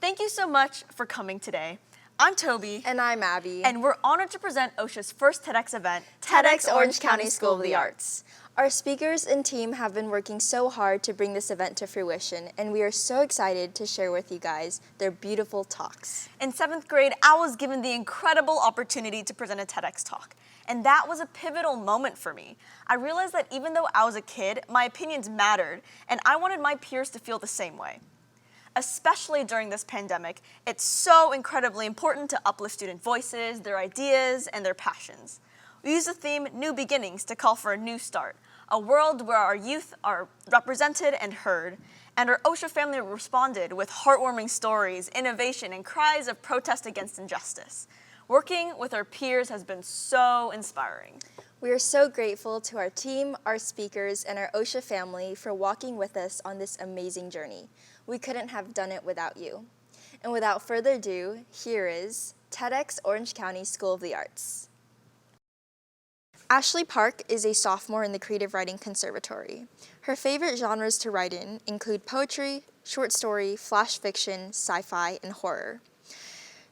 Thank you so much for coming today. I'm Toby. And I'm Abby. And we're honored to present OSHA's first TEDx event, TEDx Orange County School of the Arts. Our speakers and team have been working so hard to bring this event to fruition, and we are so excited to share with you guys their beautiful talks. In 7th grade, I was given the incredible opportunity to present a TEDx talk, and that was a pivotal moment for me. I realized that even though I was a kid, my opinions mattered, and I wanted my peers to feel the same way. Especially during this pandemic, it's so incredibly important to uplift student voices, their ideas, and their passions. We use the theme New Beginnings to call for a new start, a world where our youth are represented and heard, and our OSHA family responded with heartwarming stories, innovation, and cries of protest against injustice. Working with our peers has been so inspiring. We are so grateful to our team, our speakers, and our OSHA family for walking with us on this amazing journey. We couldn't have done it without you. And without further ado, here is TEDx Orange County School of the Arts. Ashley Park is a sophomore in the Creative Writing Conservatory. Her favorite genres to write in include poetry, short story, flash fiction, sci-fi, and horror.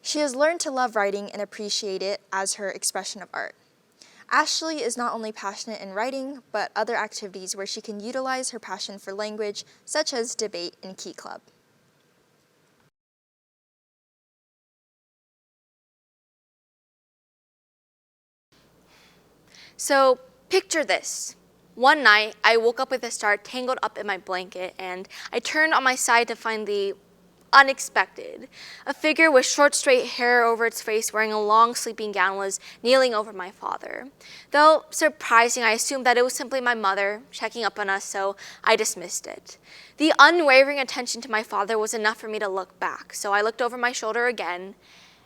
She has learned to love writing and appreciate it as her expression of art. Ashley is not only passionate in writing, but other activities where she can utilize her passion for language, such as debate and Key Club. So picture this. One night, I woke up with a star tangled up in my blanket, and I turned on my side to find the unexpected. A figure with short, straight hair over its face, wearing a long sleeping gown, was kneeling over my father. Though surprising, I assumed that it was simply my mother checking up on us, so I dismissed it. The unwavering attention to my father was enough for me to look back, so I looked over my shoulder again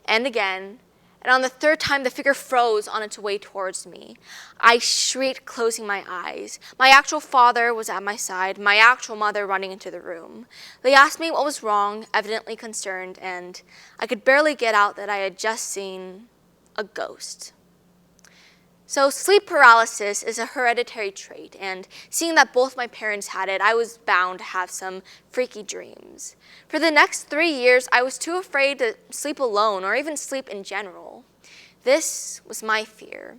and again, and on the third time, the figure froze on its way towards me. I shrieked, closing my eyes. My actual father was at my side, my actual mother running into the room. They asked me what was wrong, evidently concerned, and I could barely get out that I had just seen a ghost. So sleep paralysis is a hereditary trait, and seeing that both my parents had it, I was bound to have some freaky dreams. For the next 3 years, I was too afraid to sleep alone or even sleep in general. This was my fear.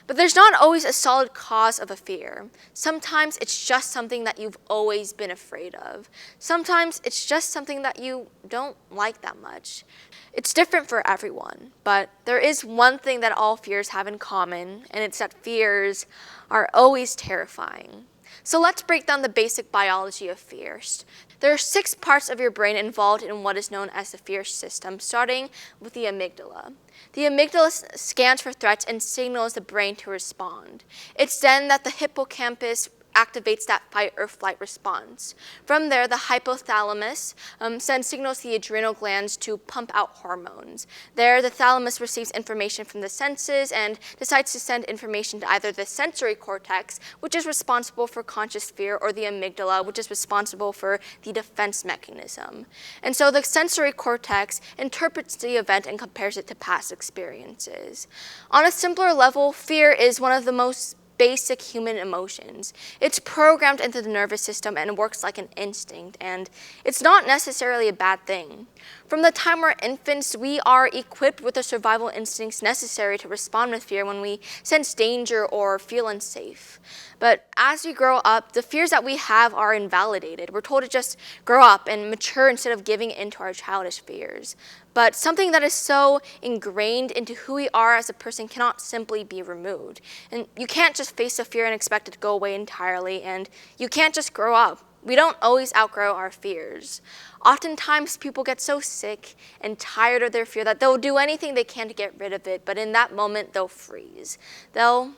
But there's not always a solid cause of a fear. Sometimes it's just something that you've always been afraid of. Sometimes it's just something that you don't like that much. It's different for everyone, but there is one thing that all fears have in common, and it's that fears are always terrifying. So let's break down the basic biology of fears. There are 6 parts of your brain involved in what is known as the fear system, starting with the amygdala. The amygdala scans for threats and signals the brain to respond. It's then that the hippocampus activates that fight or flight response. From there, the hypothalamus sends signals to the adrenal glands to pump out hormones. There, the thalamus receives information from the senses and decides to send information to either the sensory cortex, which is responsible for conscious fear, or the amygdala, which is responsible for the defense mechanism. And so the sensory cortex interprets the event and compares it to past experiences. On a simpler level, fear is one of the most basic human emotions. It's programmed into the nervous system and works like an instinct, and it's not necessarily a bad thing. From the time we're infants, we are equipped with the survival instincts necessary to respond with fear when we sense danger or feel unsafe. But as we grow up, the fears that we have are invalidated. We're told to just grow up and mature instead of giving in to our childish fears. But something that is so ingrained into who we are as a person cannot simply be removed. And you can't just face a fear and expect it to go away entirely, and you can't just grow up. We don't always outgrow our fears. Oftentimes, people get so sick and tired of their fear that they'll do anything they can to get rid of it, but in that moment, they'll freeze. They'll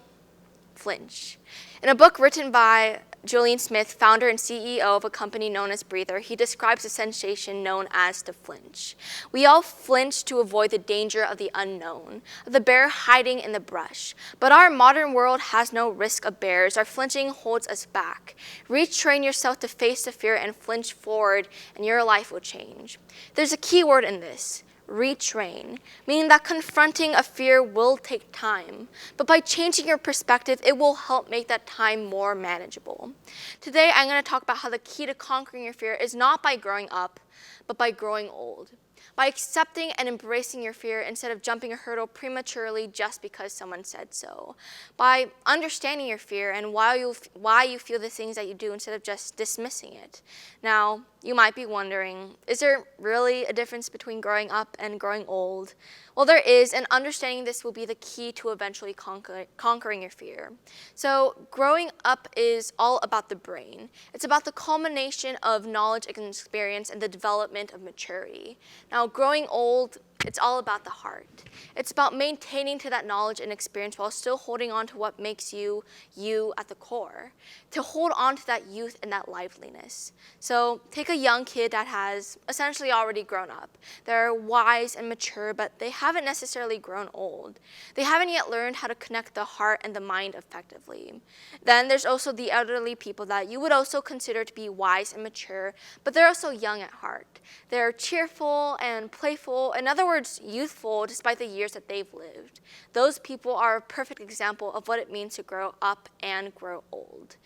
flinch. In a book written by Julian Smith, founder and CEO of a company known as Breather, he describes a sensation known as the flinch. We all flinch to avoid the danger of the unknown, of the bear hiding in the brush. But our modern world has no risk of bears. Our flinching holds us back. Retrain yourself to face the fear and flinch forward, and your life will change. There's a key word in this: retrain, meaning that confronting a fear will take time, but by changing your perspective, it will help make that time more manageable. Today, I'm going to talk about how the key to conquering your fear is not by growing up, but by growing old. By accepting and embracing your fear instead of jumping a hurdle prematurely just because someone said so. By understanding your fear and why you feel the things that you do instead of just dismissing it. Now, you might be wondering, is there really a difference between growing up and growing old? Well, there is, and understanding this will be the key to eventually conquering your fear. So, growing up is all about the brain. It's about the culmination of knowledge and experience and the development of maturity. Now, growing old, it's all about the heart. It's about maintaining to that knowledge and experience while still holding on to what makes you, you at the core. To hold on to that youth and that liveliness. So take a young kid that has essentially already grown up. They're wise and mature, but they haven't necessarily grown old. They haven't yet learned how to connect the heart and the mind effectively. Then there's also the elderly people that you would also consider to be wise and mature, but they're also young at heart. They're cheerful and playful. In other words, youthful despite the years that they've lived. Those people are a perfect example of what it means to grow up and grow old.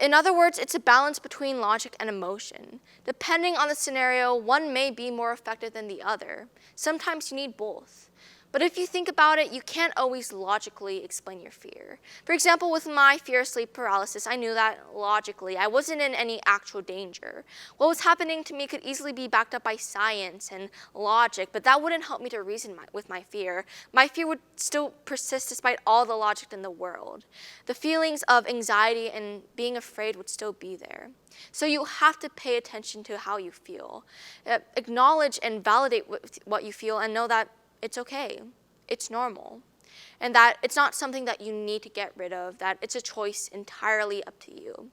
In other words, it's a balance between logic and emotion. Depending on the scenario, one may be more effective than the other. Sometimes you need both. But if you think about it, you can't always logically explain your fear. For example, with my fear of sleep paralysis, I knew that logically I wasn't in any actual danger. What was happening to me could easily be backed up by science and logic, but that wouldn't help me to reason with my fear. My fear would still persist despite all the logic in the world. The feelings of anxiety and being afraid would still be there. So you have to pay attention to how you feel. Acknowledge and validate what you feel and know that it's okay, it's normal, and that it's not something that you need to get rid of, that it's a choice entirely up to you.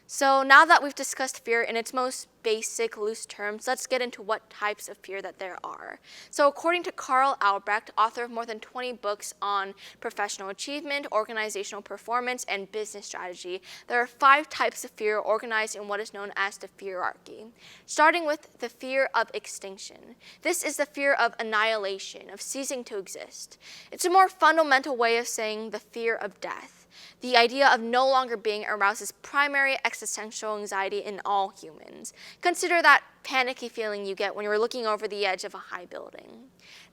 So now that we've discussed fear in its most basic, loose terms, let's get into what types of fear that there are. So according to Carl Albrecht, author of more than 20 books on professional achievement, organizational performance, and business strategy, there are 5 types of fear organized in what is known as the feararchy. Starting with the fear of extinction. This is the fear of annihilation, of ceasing to exist. It's a more fundamental way of saying the fear of death. The idea of no longer being arouses primary existential anxiety in all humans. Consider that panicky feeling you get when you're looking over the edge of a high building.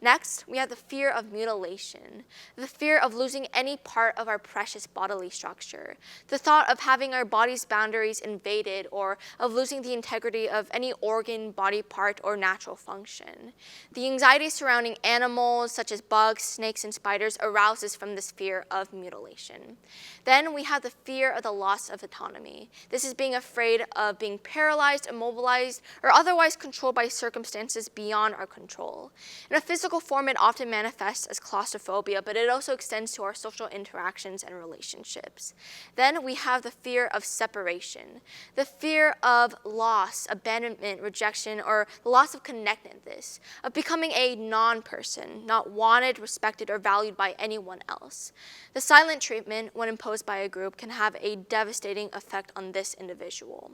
Next, we have the fear of mutilation, the fear of losing any part of our precious bodily structure, the thought of having our body's boundaries invaded or of losing the integrity of any organ, body part, or natural function. The anxiety surrounding animals such as bugs, snakes, and spiders arouses from this fear of mutilation. Then we have the fear of the loss of autonomy. This is being afraid of being paralyzed, immobilized, or otherwise controlled by circumstances beyond our control. In a physical form, it often manifests as claustrophobia, but it also extends to our social interactions and relationships. Then we have the fear of separation, the fear of loss, abandonment, rejection, or the loss of connectedness, of becoming a non-person, not wanted, respected, or valued by anyone else. The silent treatment, when imposed by a group, can have a devastating effect on this individual.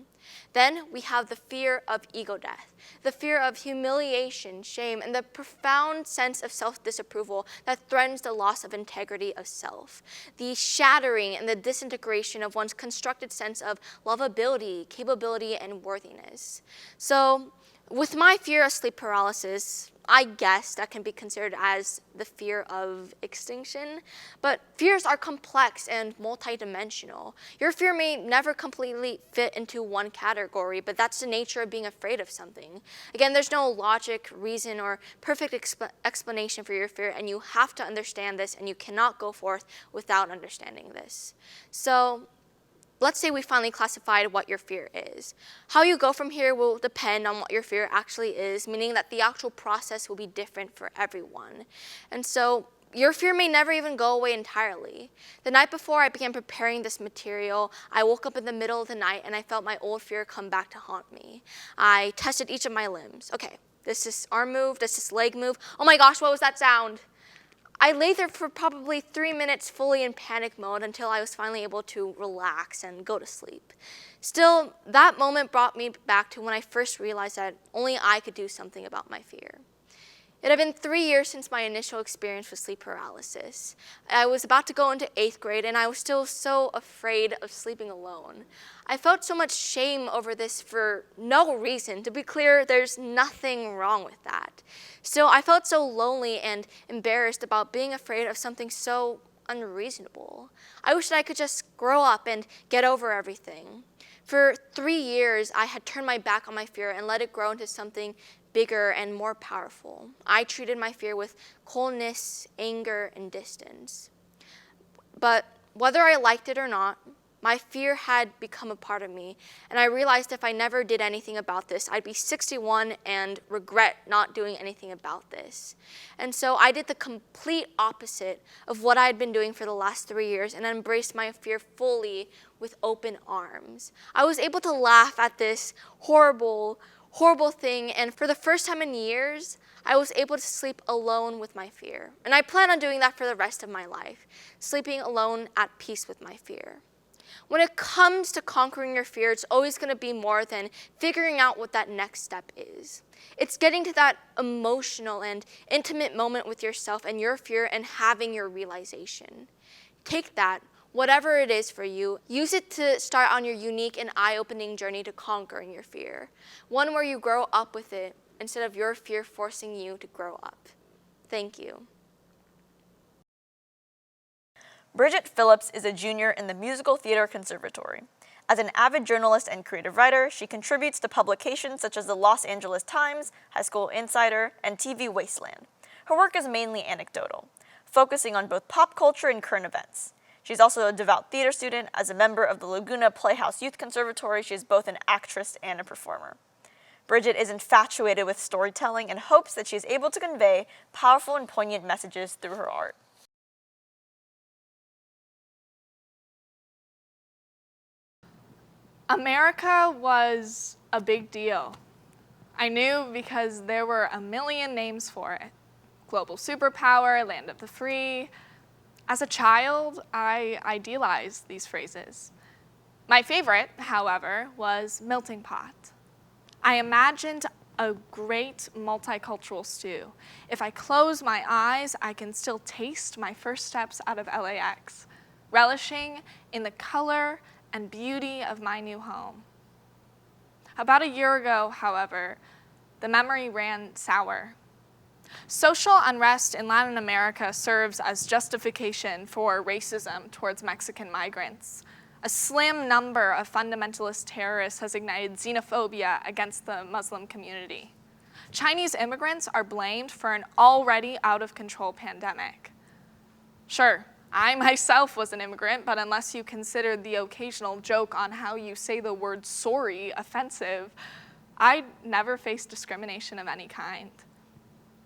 Then we have the fear of ego death, the fear of humiliation, shame, and the profound sense of self-disapproval that threatens the loss of integrity of self, the shattering and the disintegration of one's constructed sense of lovability, capability, and worthiness. So, with my fear of sleep paralysis, I guess that can be considered as the fear of extinction, but fears are complex and multidimensional. Your fear may never completely fit into one category, but that's the nature of being afraid of something. Again, there's no logic, reason, or perfect explanation for your fear, and you have to understand this, and you cannot go forth without understanding this. So, let's say we finally classified what your fear is. How you go from here will depend on what your fear actually is, meaning that the actual process will be different for everyone. And so your fear may never even go away entirely. The night before I began preparing this material, I woke up in the middle of the night and I felt my old fear come back to haunt me. I tested each of my limbs. Okay, does this arm move? Does this leg move? Oh my gosh, what was that sound? I lay there for probably 3 minutes fully in panic mode until I was finally able to relax and go to sleep. Still, that moment brought me back to when I first realized that only I could do something about my fear. It had been 3 years since my initial experience with sleep paralysis. I was about to go into 8th grade and I was still so afraid of sleeping alone. I felt so much shame over this for no reason. To be clear, there's nothing wrong with that. Still, I felt so lonely and embarrassed about being afraid of something so unreasonable. I wish that I could just grow up and get over everything. For 3 years, I had turned my back on my fear and let it grow into something bigger and more powerful. I treated my fear with coldness, anger, and distance. But whether I liked it or not, my fear had become a part of me, and I realized if I never did anything about this, I'd be 61 and regret not doing anything about this. And so I did the complete opposite of what I had been doing for the last 3 years and embraced my fear fully with open arms. I was able to laugh at this horrible thing, and for the first time in years, I was able to sleep alone with my fear. And I plan on doing that for the rest of my life, sleeping alone at peace with my fear. When it comes to conquering your fear, it's always going to be more than figuring out what that next step is. It's getting to that emotional and intimate moment with yourself and your fear and having your realization. Take that, whatever it is for you, use it to start on your unique and eye-opening journey to conquering your fear. One where you grow up with it instead of your fear forcing you to grow up. Thank you. Bridget Phillips is a junior in the Musical Theater Conservatory. As an avid journalist and creative writer, she contributes to publications such as the Los Angeles Times, High School Insider, and TV Wasteland. Her work is mainly anecdotal, focusing on both pop culture and current events. She's also a devout theater student. As a member of the Laguna Playhouse Youth Conservatory, she is both an actress and a performer. Bridget is infatuated with storytelling and hopes that she is able to convey powerful and poignant messages through her art. America was a big deal. I knew because there were a million names for it. Global superpower, land of the free. As a child, I idealized these phrases. My favorite, however, was melting pot. I imagined a great multicultural stew. If I close my eyes, I can still taste my first steps out of LAX, relishing in the color and beauty of my new home. About a year ago, however, the memory ran sour. Social unrest in Latin America serves as justification for racism towards Mexican migrants. A slim number of fundamentalist terrorists has ignited xenophobia against the Muslim community. Chinese immigrants are blamed for an already out-of-control pandemic. Sure, I myself was an immigrant, but unless you consider the occasional joke on how you say the word sorry offensive, I never faced discrimination of any kind.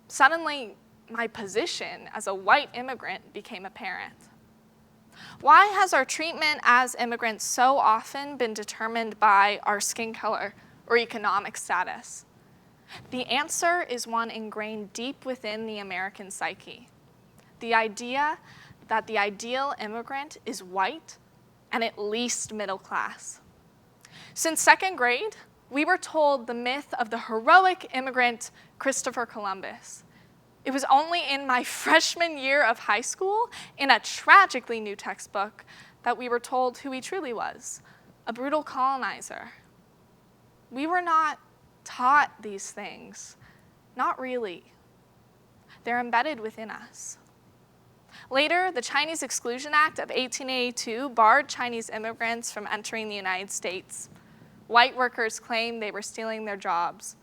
Suddenly, my position as a white immigrant became apparent. Why has our treatment as immigrants so often been determined by our skin color or economic status? The answer is one ingrained deep within the American psyche. The idea that the ideal immigrant is white and at least middle class. Since second grade, we were told the myth of the heroic immigrant Christopher Columbus. It was only in my freshman year of high school, in a tragically new textbook, that we were told who he truly was, a brutal colonizer. We were not taught these things, not really. They're embedded within us. Later, the Chinese Exclusion Act of 1882 barred Chinese immigrants from entering the United States. White workers claimed they were stealing their jobs.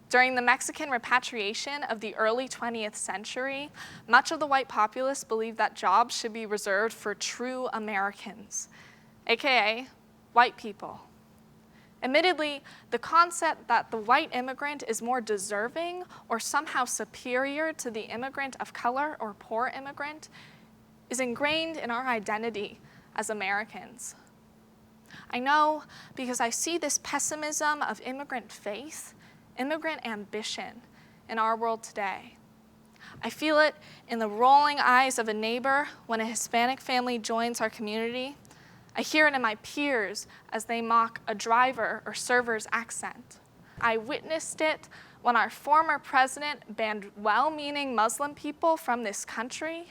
During the Mexican repatriation of the early 20th century, much of the white populace believed that jobs should be reserved for true Americans, aka white people. Admittedly, the concept that the white immigrant is more deserving or somehow superior to the immigrant of color or poor immigrant is ingrained in our identity as Americans. I know because I see this pessimism of immigrant faith, immigrant ambition in our world today. I feel it in the rolling eyes of a neighbor when a Hispanic family joins our community. I hear it in my peers as they mock a driver or server's accent. I witnessed it when our former president banned well-meaning Muslim people from this country.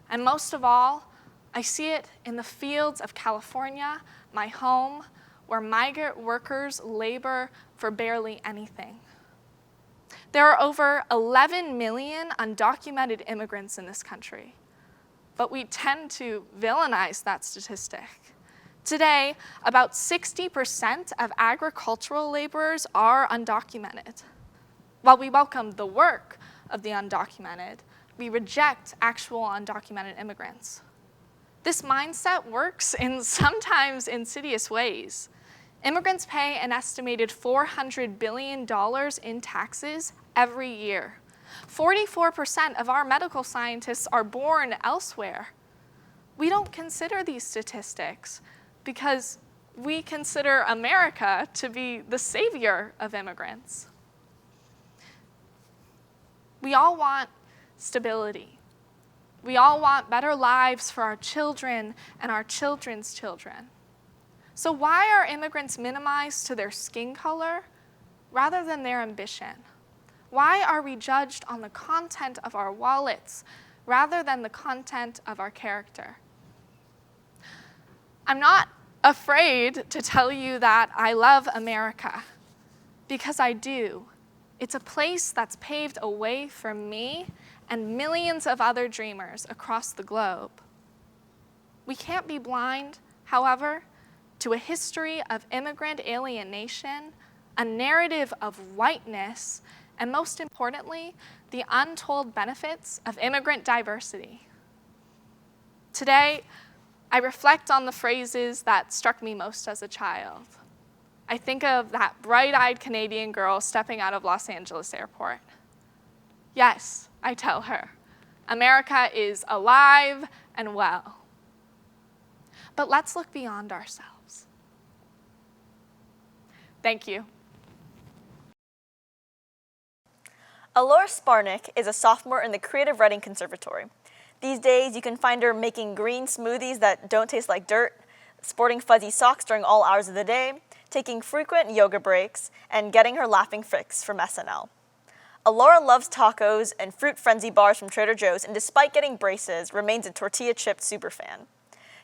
And most of all, I see it in the fields of California, my home, where migrant workers labor for barely anything. There are over 11 million undocumented immigrants in this country, but we tend to villainize that statistic. Today, about 60% of agricultural laborers are undocumented. While we welcome the work of the undocumented, we reject actual undocumented immigrants. This mindset works in sometimes insidious ways. Immigrants pay an estimated $400 billion in taxes every year. 44% of our medical scientists are born elsewhere. We don't consider these statistics because we consider America to be the savior of immigrants. We all want stability. We all want better lives for our children and our children's children. So why are immigrants minimized to their skin color rather than their ambition? Why are we judged on the content of our wallets rather than the content of our character? I'm not afraid to tell you that I love America, because I do. It's a place that's paved a way for me and millions of other dreamers across the globe. We can't be blind, however, to a history of immigrant alienation, a narrative of whiteness, and most importantly, the untold benefits of immigrant diversity. Today, I reflect on the phrases that struck me most as a child. I think of that bright-eyed Canadian girl stepping out of Los Angeles airport. Yes, I tell her, America is alive and well. But let's look beyond ourselves. Thank you. Alora Sparnick is a sophomore in the Creative Writing Conservatory. These days, you can find her making green smoothies that don't taste like dirt, sporting fuzzy socks during all hours of the day, taking frequent yoga breaks, and getting her laughing fix from SNL. Alora loves tacos and fruit frenzy bars from Trader Joe's, and despite getting braces, remains a tortilla chip superfan.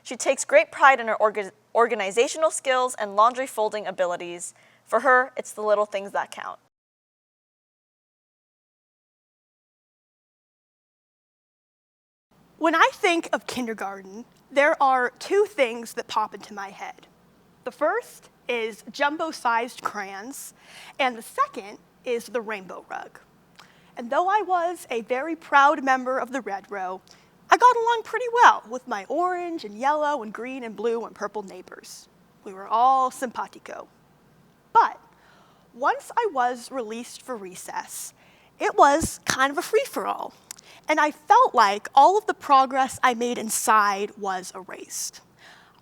She takes great pride in her organizational skills and laundry folding abilities. For her, it's the little things that count. When I think of kindergarten, there are two things that pop into my head. The first is jumbo-sized crayons, and the second is the rainbow rug. And though I was a very proud member of the Red Row, I got along pretty well with my orange and yellow and green and blue and purple neighbors. We were all simpatico. But once I was released for recess, it was kind of a free-for-all. And I felt like all of the progress I made inside was erased.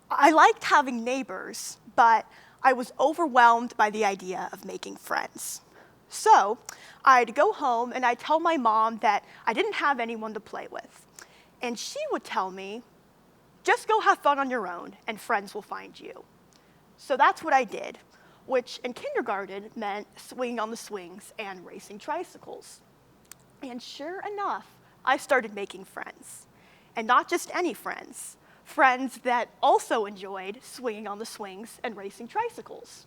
I liked having neighbors, but I was overwhelmed by the idea of making friends. So I'd go home and I'd tell my mom that I didn't have anyone to play with. And she would tell me, just go have fun on your own and friends will find you. So that's what I did, which in kindergarten meant swinging on the swings and racing tricycles. And sure enough, I started making friends. And not just any friends, friends that also enjoyed swinging on the swings and racing tricycles.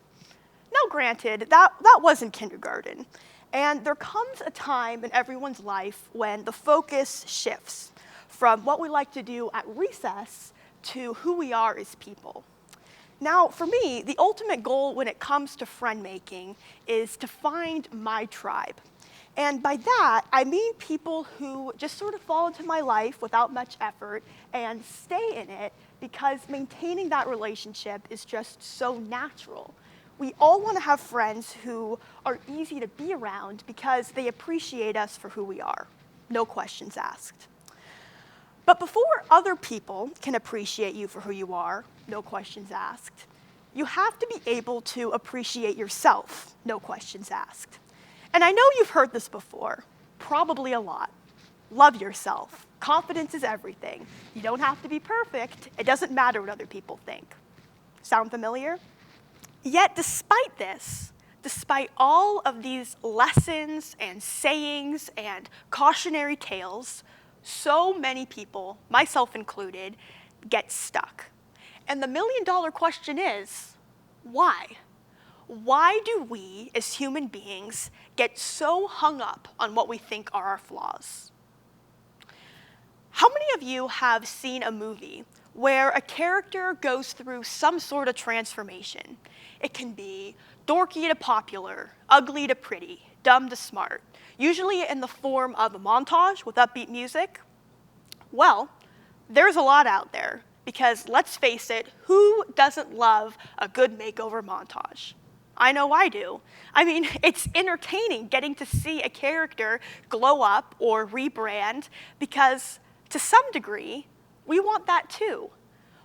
Now granted, that wasn't kindergarten. And there comes a time in everyone's life when the focus shifts from what we like to do at recess to who we are as people. Now, for me, the ultimate goal when it comes to friend making is to find my tribe. And by that, I mean people who just sort of fall into my life without much effort and stay in it because maintaining that relationship is just so natural. We all want to have friends who are easy to be around because they appreciate us for who we are. No questions asked. But before other people can appreciate you for who you are, no questions asked, you have to be able to appreciate yourself, no questions asked. And I know you've heard this before, probably a lot. Love yourself. Confidence is everything. You don't have to be perfect. It doesn't matter what other people think. Sound familiar? Yet despite this, despite all of these lessons and sayings and cautionary tales, so many people, myself included, get stuck. And the million-dollar question is, why? Why do we, as human beings, get so hung up on what we think are our flaws? How many of you have seen a movie where a character goes through some sort of transformation? It can be dorky to popular, ugly to pretty, dumb to smart, usually in the form of a montage with upbeat music. Well, there's a lot out there, because let's face it, who doesn't love a good makeover montage? I know I do. I mean, it's entertaining getting to see a character glow up or rebrand, because to some degree, we want that too.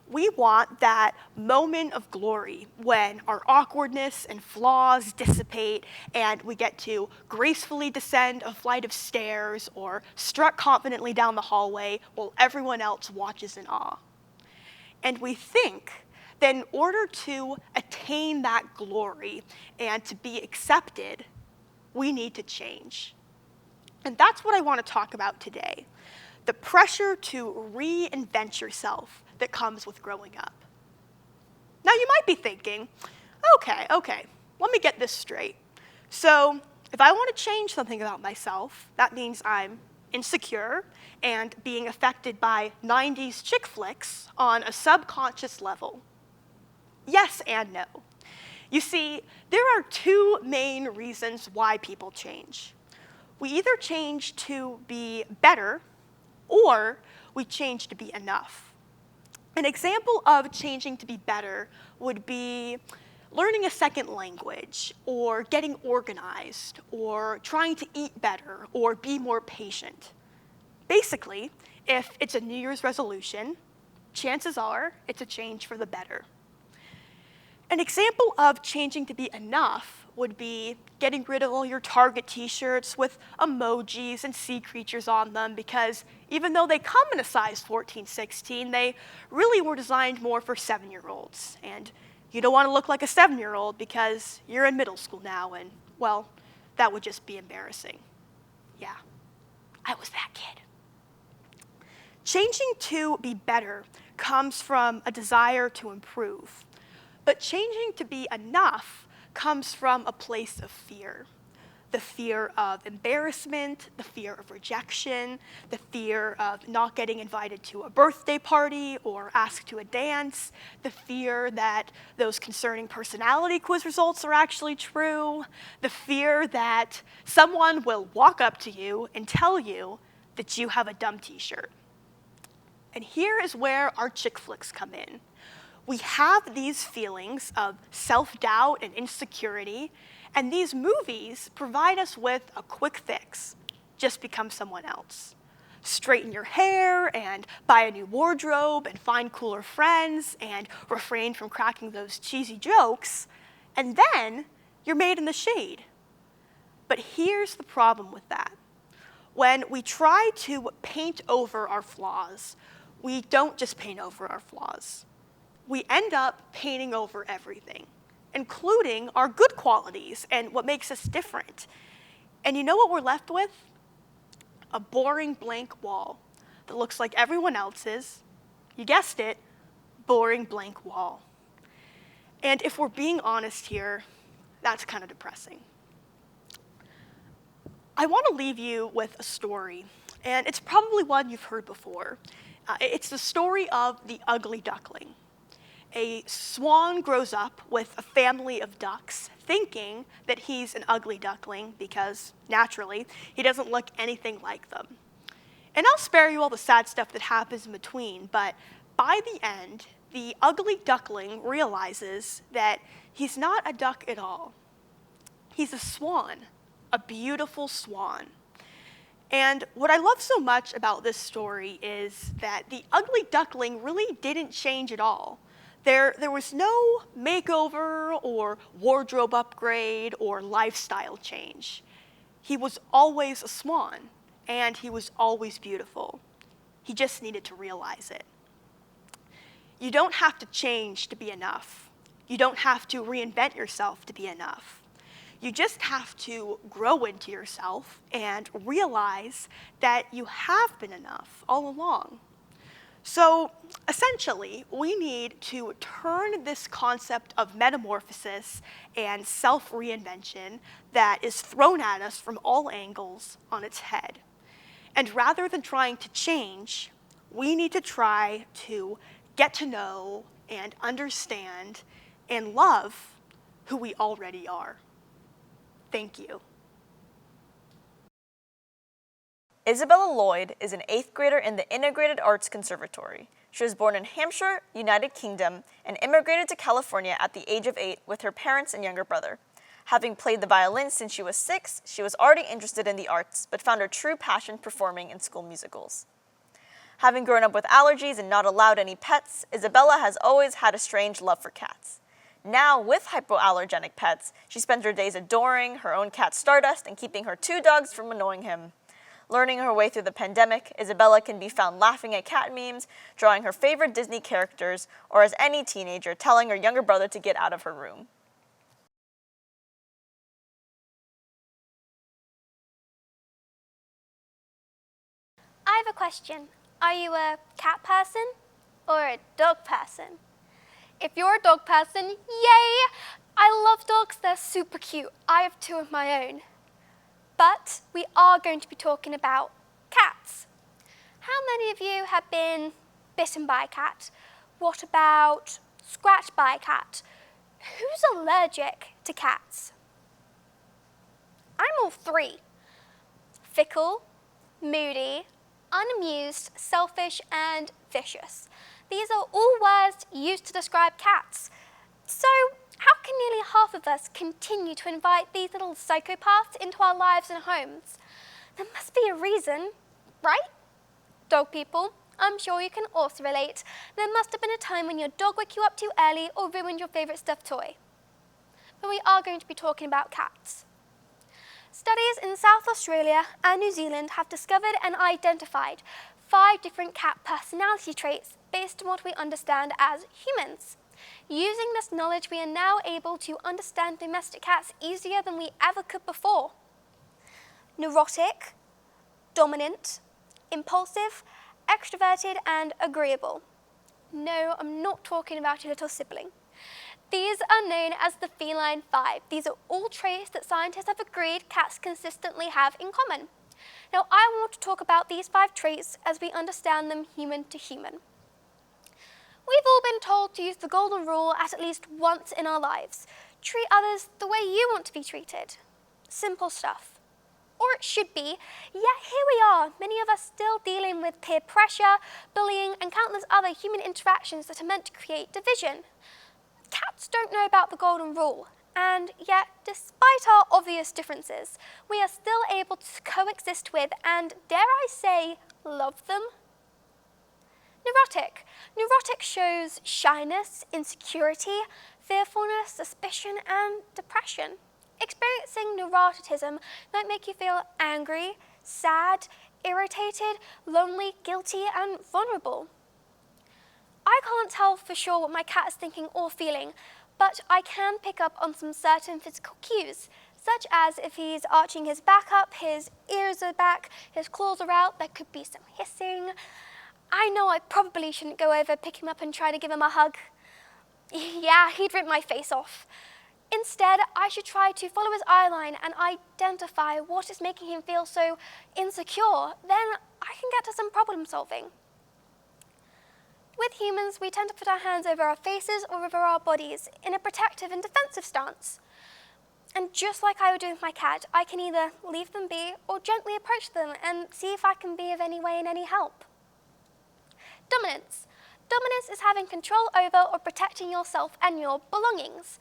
We want that moment of glory when our awkwardness and flaws dissipate and we get to gracefully descend a flight of stairs or strut confidently down the hallway while everyone else watches in awe. And we think that in order to attain that glory and to be accepted, we need to change. And that's what I want to talk about today. The pressure to reinvent yourself that comes with growing up. Now you might be thinking, okay, let me get this straight. So if I want to change something about myself, that means I'm insecure and being affected by 90s chick flicks on a subconscious level. Yes and no. You see, there are two main reasons why people change. We either change to be better or we change to be enough. An example of changing to be better would be learning a second language, or getting organized, or trying to eat better, or be more patient. Basically, if it's a New Year's resolution, chances are it's a change for the better. An example of changing to be enough would be getting rid of all your Target t-shirts with emojis and sea creatures on them, because even though they come in a size 14, 16, they really were designed more for 7-year-olds. And you don't want to look like a 7-year-old because you're in middle school now, and, well, that would just be embarrassing. Yeah, I was that kid. Changing to be better comes from a desire to improve, but changing to be enough comes from a place of fear. The fear of embarrassment, the fear of rejection, the fear of not getting invited to a birthday party or asked to a dance, the fear that those concerning personality quiz results are actually true, the fear that someone will walk up to you and tell you that you have a dumb t-shirt. And here is where our chick flicks come in. We have these feelings of self-doubt and insecurity, and these movies provide us with a quick fix. Just become someone else. Straighten your hair, and buy a new wardrobe, and find cooler friends, and refrain from cracking those cheesy jokes, and then you're made in the shade. But here's the problem with that. When we try to paint over our flaws, we don't just paint over our flaws. We end up painting over everything, including our good qualities and what makes us different. And you know what we're left with? A boring blank wall that looks like everyone else's. You guessed it, boring blank wall. And if we're being honest here, that's kind of depressing. I want to leave you with a story, and it's probably one you've heard before. It's the story of the ugly duckling. A swan grows up with a family of ducks, thinking that he's an ugly duckling because, naturally, he doesn't look anything like them. And I'll spare you all the sad stuff that happens in between, but by the end, the ugly duckling realizes that he's not a duck at all. He's a swan, a beautiful swan. And what I love so much about this story is that the ugly duckling really didn't change at all. There was no makeover or wardrobe upgrade or lifestyle change. He was always a swan, and he was always beautiful. He just needed to realize it. You don't have to change to be enough. You don't have to reinvent yourself to be enough. You just have to grow into yourself and realize that you have been enough all along. So essentially, we need to turn this concept of metamorphosis and self-reinvention that is thrown at us from all angles on its head. And rather than trying to change, we need to try to get to know and understand and love who we already are. Thank you. Isabella Lloyd is an 8th grader in the Integrated Arts Conservatory. She was born in Hampshire, United Kingdom, and immigrated to California at the age of 8 with her parents and younger brother. Having played the violin since she was 6, she was already interested in the arts, but found her true passion performing in school musicals. Having grown up with allergies and not allowed any pets, Isabella has always had a strange love for cats. Now, with hypoallergenic pets, she spends her days adoring her own cat Stardust and keeping her 2 dogs from annoying him. Learning her way through the pandemic, Isabella can be found laughing at cat memes, drawing her favorite Disney characters, or as any teenager, telling her younger brother to get out of her room. I have a question. Are you a cat person or a dog person? If you're a dog person, yay! I love dogs, they're super cute. I have 2 of my own. But we are going to be talking about cats. How many of you have been bitten by a cat? What about scratched by a cat? Who's allergic to cats? I'm all 3. Fickle, moody, unamused, selfish, and vicious. These are all words used to describe cats. So, how can nearly half of us continue to invite these little psychopaths into our lives and homes? There must be a reason, right? Dog people, I'm sure you can also relate. There must have been a time when your dog woke you up too early or ruined your favourite stuffed toy. But we are going to be talking about cats. Studies in South Australia and New Zealand have discovered and identified 5 different cat personality traits based on what we understand as humans. Using this knowledge, we are now able to understand domestic cats easier than we ever could before. Neurotic, dominant, impulsive, extroverted, and agreeable. No, I'm not talking about your little sibling. These are known as the feline 5. These are all traits that scientists have agreed cats consistently have in common. Now, I want to talk about these 5 traits as we understand them human to human. We've all been told to use the golden rule at least once in our lives. Treat others the way you want to be treated. Simple stuff. Or it should be, yet here we are, many of us still dealing with peer pressure, bullying, and countless other human interactions that are meant to create division. Cats don't know about the golden rule, and yet, despite our obvious differences, we are still able to coexist with and, dare I say, love them. Neurotic. Neurotic shows shyness, insecurity, fearfulness, suspicion, and depression. Experiencing neuroticism might make you feel angry, sad, irritated, lonely, guilty, and vulnerable. I can't tell for sure what my cat is thinking or feeling, but I can pick up on some certain physical cues, such as if he's arching his back up, his ears are back, his claws are out, there could be some hissing. I know I probably shouldn't go over, pick him up and try to give him a hug. Yeah, he'd rip my face off. Instead, I should try to follow his eye line and identify what is making him feel so insecure. Then I can get to some problem solving. With humans, we tend to put our hands over our faces or over our bodies in a protective and defensive stance. And just like I would do with my cat, I can either leave them be or gently approach them and see if I can be of any way in any help. Dominance. Dominance is having control over or protecting yourself and your belongings.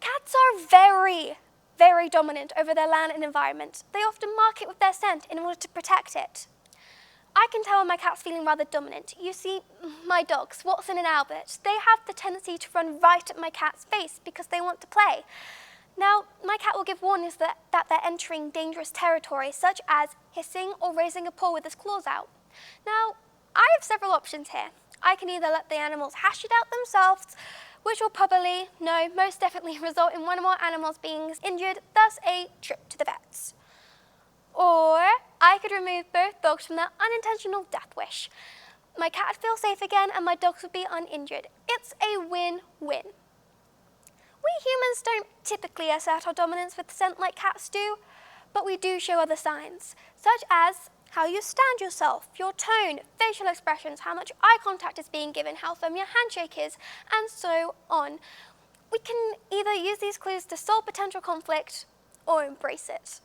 Cats are very, very dominant over their land and environment. They often mark it with their scent in order to protect it. I can tell when my cat's feeling rather dominant. You see, my dogs, Watson and Albert, they have the tendency to run right at my cat's face because they want to play. Now, my cat will give warnings that they're entering dangerous territory, such as hissing or raising a paw with his claws out. Now, I have several options here. I can either let the animals hash it out themselves, which will probably, no, most definitely result in one or more animals being injured, thus a trip to the vets. Or I could remove both dogs from their unintentional death wish. My cat would feel safe again and my dogs would be uninjured. It's a win-win. We humans don't typically assert our dominance with scent like cats do, but we do show other signs, such as how you stand yourself, your tone, facial expressions, how much eye contact is being given, how firm your handshake is, and so on. We can either use these clues to solve potential conflict or embrace it.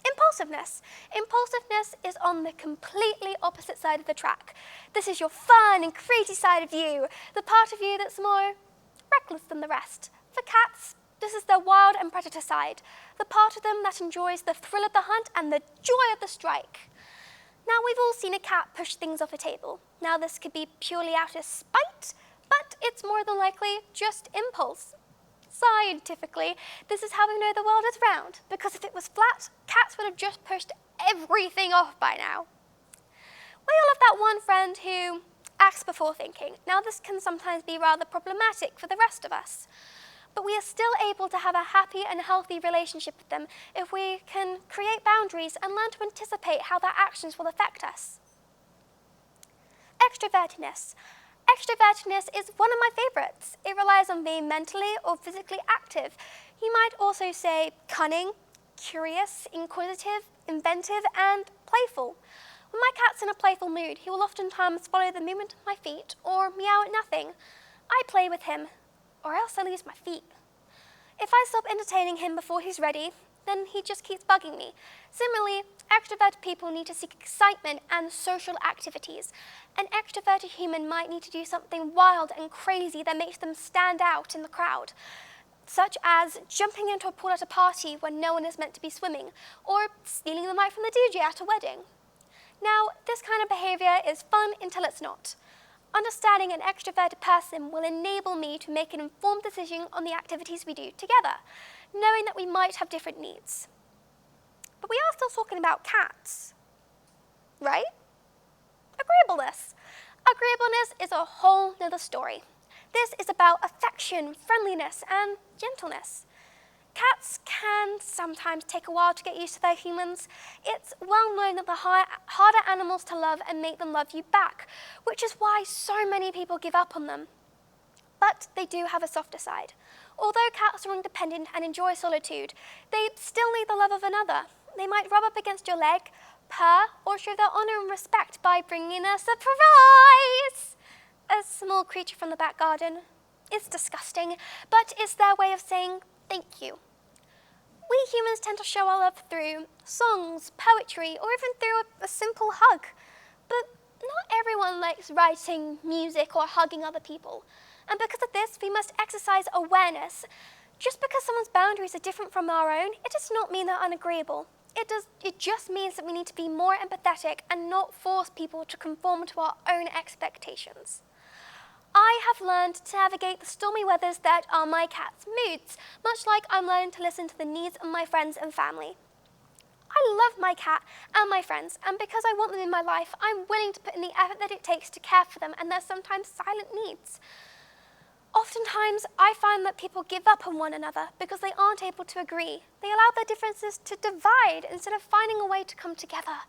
Impulsiveness. Impulsiveness is on the completely opposite side of the track. This is your fun and crazy side of you, the part of you that's more reckless than the rest. For cats, this is their wild and predator side, the part of them that enjoys the thrill of the hunt and the joy of the strike. Now, we've all seen a cat push things off a table. Now, this could be purely out of spite, but it's more than likely just impulse. Scientifically, this is how we know the world is round, because if it was flat, cats would have just pushed everything off by now. We all have that one friend who acts before thinking. Now, this can sometimes be rather problematic for the rest of us, but we are still able to have a happy and healthy relationship with them if we can create boundaries and learn to anticipate how their actions will affect us. Extrovertedness. Extrovertedness is one of my favorites. It relies on being mentally or physically active. You might also say cunning, curious, inquisitive, inventive, and playful. When my cat's in a playful mood, he will oftentimes follow the movement of my feet or meow at nothing. I play with him, or else I lose my feet. If I stop entertaining him before he's ready, then he just keeps bugging me. Similarly, extroverted people need to seek excitement and social activities. An extroverted human might need to do something wild and crazy that makes them stand out in the crowd, such as jumping into a pool at a party when no one is meant to be swimming, or stealing the mic from the DJ at a wedding. Now, this kind of behavior is fun until it's not. Understanding an extroverted person will enable me to make an informed decision on the activities we do together, knowing that we might have different needs. But we are still talking about cats, right? Agreeableness. Agreeableness is a whole nother story. This is about affection, friendliness, and gentleness. Cats can sometimes take a while to get used to their humans. It's well known that the harder animals to love and make them love you back, which is why so many people give up on them. But they do have a softer side. Although cats are independent and enjoy solitude, they still need the love of another. They might rub up against your leg, purr, or show their honor and respect by bringing a surprise. A small creature from the back garden. It's disgusting, but it's their way of saying thank you. We humans tend to show our love through songs, poetry, or even through a simple hug. But not everyone likes writing, music, or hugging other people. And because of this, we must exercise awareness. Just because someone's boundaries are different from our own, it does not mean they're unagreeable. It just means that we need to be more empathetic and not force people to conform to our own expectations. I have learned to navigate the stormy weathers that are my cat's moods, much like I'm learning to listen to the needs of my friends and family. I love my cat and my friends, and because I want them in my life, I'm willing to put in the effort that it takes to care for them and their sometimes silent needs. Oftentimes, I find that people give up on one another because they aren't able to agree. They allow their differences to divide instead of finding a way to come together.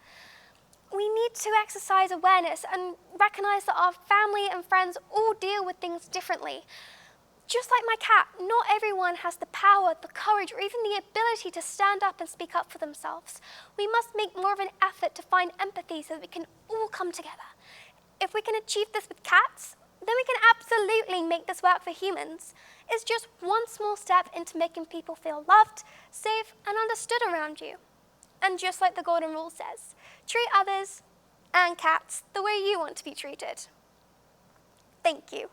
We need to exercise awareness and recognize that our family and friends all deal with things differently. Just like my cat, not everyone has the power, the courage, or even the ability to stand up and speak up for themselves. We must make more of an effort to find empathy so that we can all come together. If we can achieve this with cats, then we can absolutely make this work for humans. It's just one small step into making people feel loved, safe, and understood around you. And just like the golden rule says, treat others and cats the way you want to be treated. Thank you.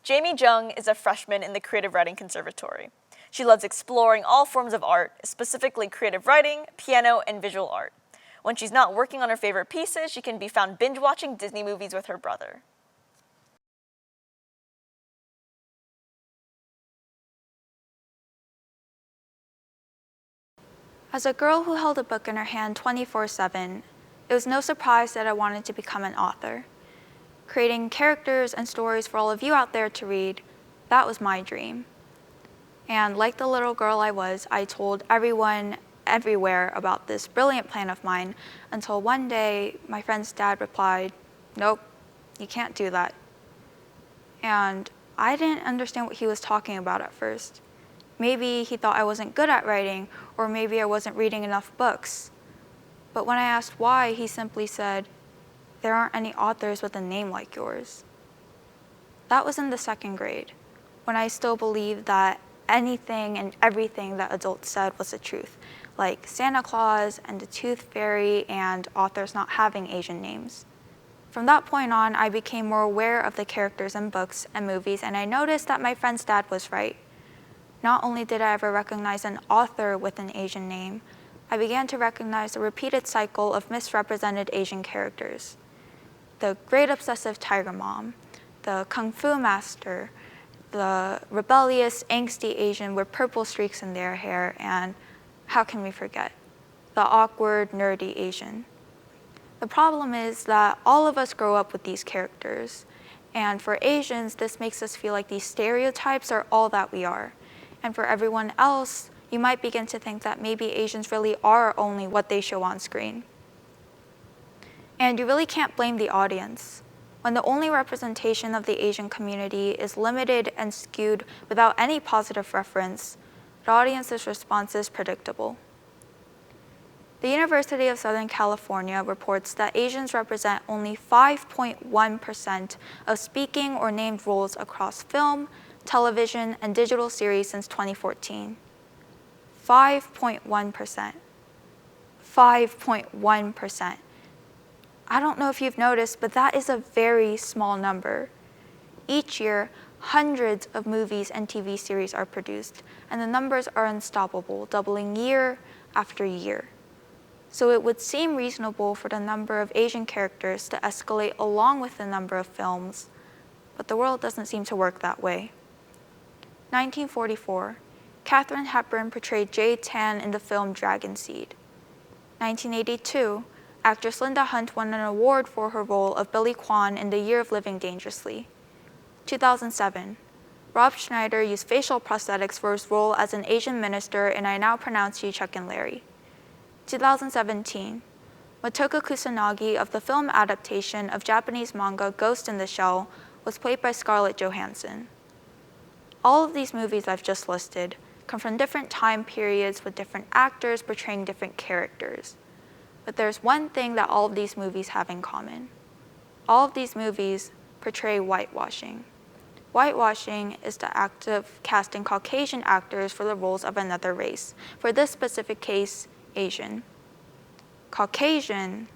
Jamie Jung is a freshman in the Creative Writing Conservatory. She loves exploring all forms of art, specifically creative writing, piano, and visual art. When she's not working on her favorite pieces, she can be found binge-watching Disney movies with her brother. As a girl who held a book in her hand 24/7, it was no surprise that I wanted to become an author. Creating characters and stories for all of you out there to read, that was my dream. And like the little girl I was, I told everyone everywhere about this brilliant plan of mine until one day my friend's dad replied, "Nope, you can't do that." And I didn't understand what he was talking about at first. Maybe he thought I wasn't good at writing, or maybe I wasn't reading enough books. But when I asked why, he simply said, "There aren't any authors with a name like yours." That was in the 2nd grade, when I still believed that anything and everything that adults said was the truth, like Santa Claus and the Tooth Fairy and authors not having Asian names. From that point on, I became more aware of the characters in books and movies, and I noticed that my friend's dad was right. Not only did I ever recognize an author with an Asian name, I began to recognize the repeated cycle of misrepresented Asian characters. The great obsessive tiger mom, the kung fu master, the rebellious, angsty Asian with purple streaks in their hair, and how can we forget, the awkward, nerdy Asian. The problem is that all of us grow up with these characters, and for Asians, this makes us feel like these stereotypes are all that we are. And for everyone else, you might begin to think that maybe Asians really are only what they show on screen. And you really can't blame the audience. When the only representation of the Asian community is limited and skewed without any positive reference, the audience's response is predictable. The University of Southern California reports that Asians represent only 5.1% of speaking or named roles across film, television, and digital series since 2014. 5.1%. 5.1%. I don't know if you've noticed, but that is a very small number. Each year, hundreds of movies and TV series are produced, and the numbers are unstoppable, doubling year after year. So it would seem reasonable for the number of Asian characters to escalate along with the number of films, but the world doesn't seem to work that way. 1944, Katharine Hepburn portrayed Jade Tan in the film Dragon Seed. 1982, actress Linda Hunt won an award for her role of Billy Kwan in The Year of Living Dangerously. 2007, Rob Schneider used facial prosthetics for his role as an Asian minister in I Now Pronounce You Chuck and Larry. 2017, Motoko Kusanagi of the film adaptation of Japanese manga Ghost in the Shell was played by Scarlett Johansson. All of these movies I've just listed come from different time periods with different actors portraying different characters. But there's one thing that all of these movies have in common. All of these movies portray whitewashing. Whitewashing is the act of casting Caucasian actors for the roles of another race, for this specific case, Asian. Caucasian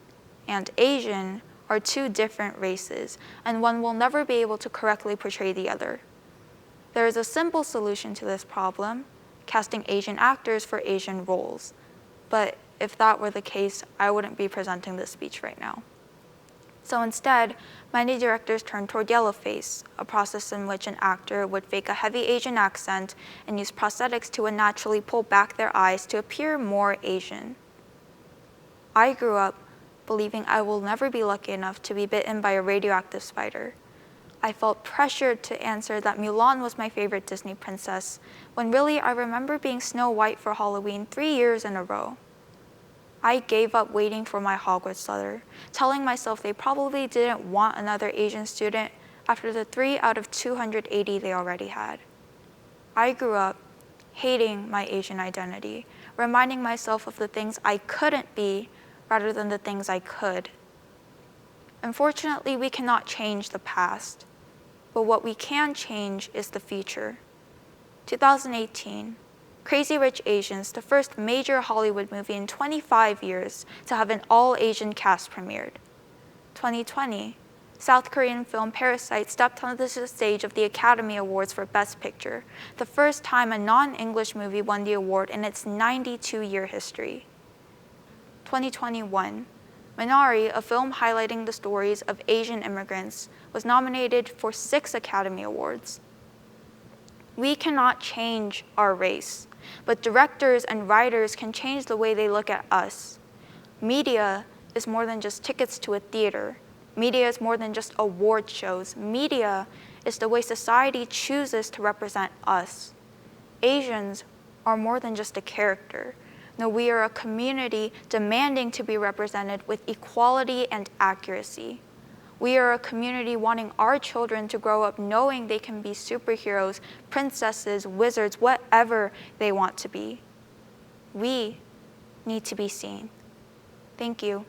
and Asian are two different races, and one will never be able to correctly portray the other. There is a simple solution to this problem, casting Asian actors for Asian roles. But if that were the case, I wouldn't be presenting this speech right now. So instead, many directors turn toward yellowface, a process in which an actor would fake a heavy Asian accent and use prosthetics to unnaturally pull back their eyes to appear more Asian. I grew up believing I will never be lucky enough to be bitten by a radioactive spider. I felt pressured to answer that Mulan was my favorite Disney princess, when really I remember being Snow White for Halloween 3 years in a row. I gave up waiting for my Hogwarts letter, telling myself they probably didn't want another Asian student after the 3 out of 280 they already had. I grew up hating my Asian identity, reminding myself of the things I couldn't be rather than the things I could. Unfortunately, we cannot change the past, but what we can change is the future. 2018, Crazy Rich Asians, the first major Hollywood movie in 25 years to have an all-Asian cast premiered. 2020, South Korean film Parasite stepped onto the stage of the Academy Awards for Best Picture, the first time a non-English movie won the award in its 92-year history. 2021, Minari, a film highlighting the stories of Asian immigrants, was nominated for 6 Academy Awards. We cannot change our race, but directors and writers can change the way they look at us. Media is more than just tickets to a theater. Media is more than just award shows. Media is the way society chooses to represent us. Asians are more than just a character. No, we are a community demanding to be represented with equality and accuracy. We are a community wanting our children to grow up knowing they can be superheroes, princesses, wizards, whatever they want to be. We need to be seen. Thank you.